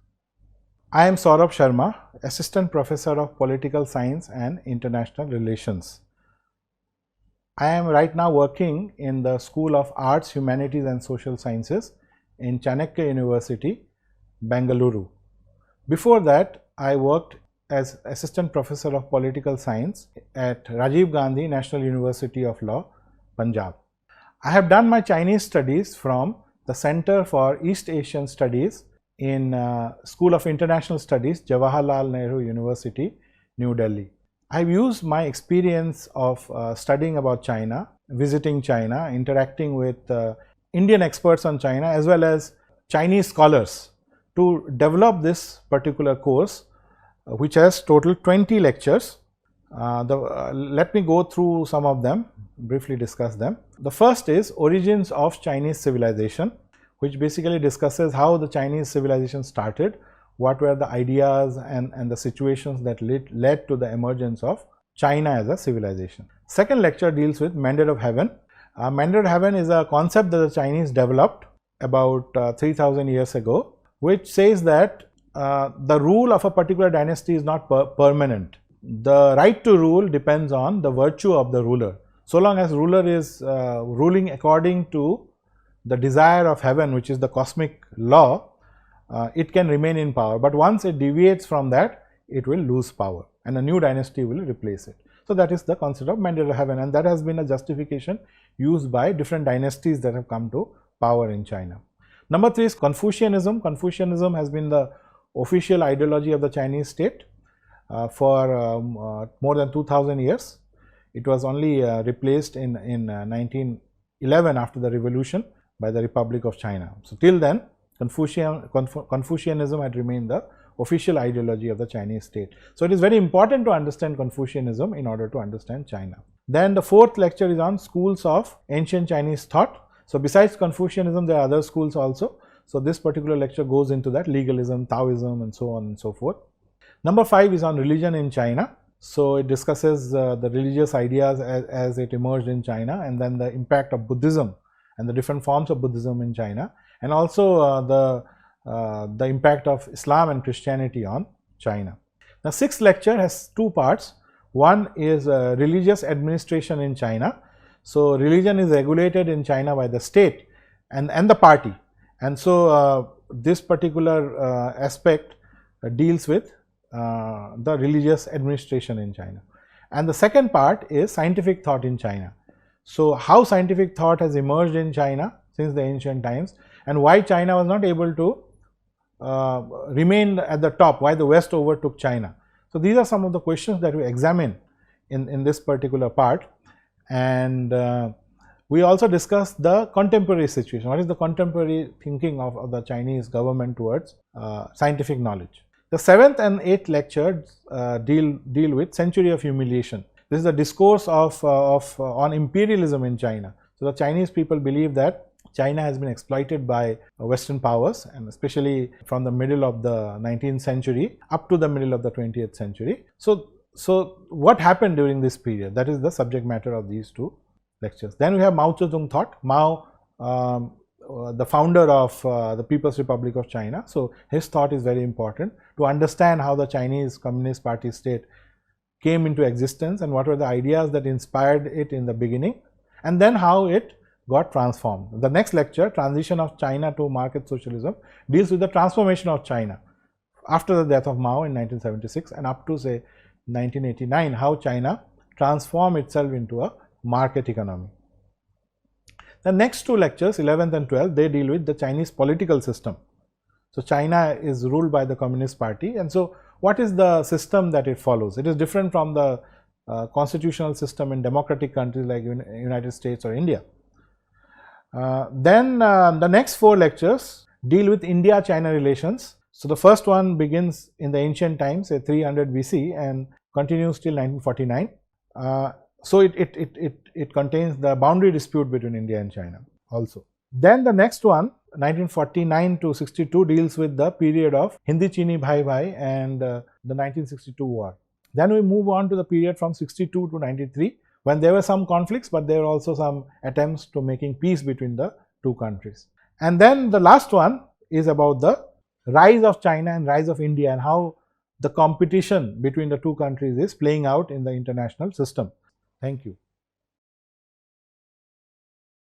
I am Saurabh Sharma, Assistant Professor of Political Science and International Relations. I am right now working in the School of Arts, Humanities and Social Sciences in Chanakya University, Bengaluru. Before that, I worked as Assistant Professor of Political Science at Rajiv Gandhi National University of Law, Punjab. I have done my Chinese studies from the Center for East Asian Studies in School of International Studies, Jawaharlal Nehru University, New Delhi. I've used my experience of studying about China, visiting China, interacting with Indian experts on China as well as Chinese scholars to develop this particular course, which has total 20 lectures. Let me go through some of them, briefly discuss them. The first is Origins of Chinese Civilization, which basically discusses how the Chinese civilization started, what were the ideas and the situations that led to the emergence of China as a civilization. Second lecture deals with Mandate of Heaven. Mandate of Heaven is a concept that the Chinese developed about 3000 years ago, which says that the rule of a particular dynasty is not permanent. The right to rule depends on the virtue of the ruler. So long as ruler is ruling according to the desire of heaven, which is the cosmic law, it can remain in power. But once it deviates from that, it will lose power and a new dynasty will replace it. So that is the concept of Mandate of Heaven, and that has been a justification used by different dynasties that have come to power in China. Number 3 is Confucianism. Confucianism has been the official ideology of the Chinese state for more than 2000 years. It was only replaced in 1911 after the revolution by the Republic of China. So till then, Confucianism had remained the official ideology of the Chinese state. So it is very important to understand Confucianism in order to understand China. Then the fourth lecture is on schools of ancient Chinese thought. So besides Confucianism, there are other schools also. So this particular lecture goes into that: legalism, Taoism, and so on and so forth. Number 5 is on religion in China. So it discusses the religious ideas as it emerged in China, and then the impact of Buddhism and the different forms of Buddhism in China, and also the impact of Islam and Christianity on China. The 6th lecture has 2 parts. One is religious administration in China. So religion is regulated in China by the state and the party, and so this particular aspect deals with the religious administration in China. And the second part is scientific thought in China. So how scientific thought has emerged in China since the ancient times, and why China was not able to remain at the top, why the West overtook China. So these are some of the questions that we examine in this particular part. And we also discuss the contemporary situation. What is the contemporary thinking of the Chinese government towards scientific knowledge? The 7th and 8th lectures deal with Century of Humiliation. This is the discourse on imperialism in China. So the Chinese people believe that China has been exploited by Western powers, and especially from the middle of the 19th century up to the middle of the 20th century. So what happened during this period? That is the subject matter of these 2 lectures. Then we have Mao Zedong thought. Mao, the founder of the People's Republic of China. So his thought is very important to understand how the Chinese Communist Party state came into existence and what were the ideas that inspired it in the beginning, and then how it got transformed. The next lecture, Transition of China to Market Socialism, deals with the transformation of China after the death of Mao in 1976 and up to say 1989, how China transformed itself into a market economy. The next 2 lectures, 11th and 12th, they deal with the Chinese political system. So China is ruled by the Communist Party, and so what is the system that it follows? It is different from the constitutional system in democratic countries like United States or India. Then the next 4 lectures deal with India-China relations. So the first one begins in the ancient times, say 300 BC, and continues till 1949. So it contains the boundary dispute between India and China also. Then the next one, 1949 to 62, deals with the period of Hindi Chini Bhai Bhai and the 1962 war. Then we move on to the period from 62 to 93, when there were some conflicts, but there were also some attempts to making peace between the 2 countries. And then the last one is about the rise of China and rise of India, and how the competition between the two countries is playing out in the international system. Thank you.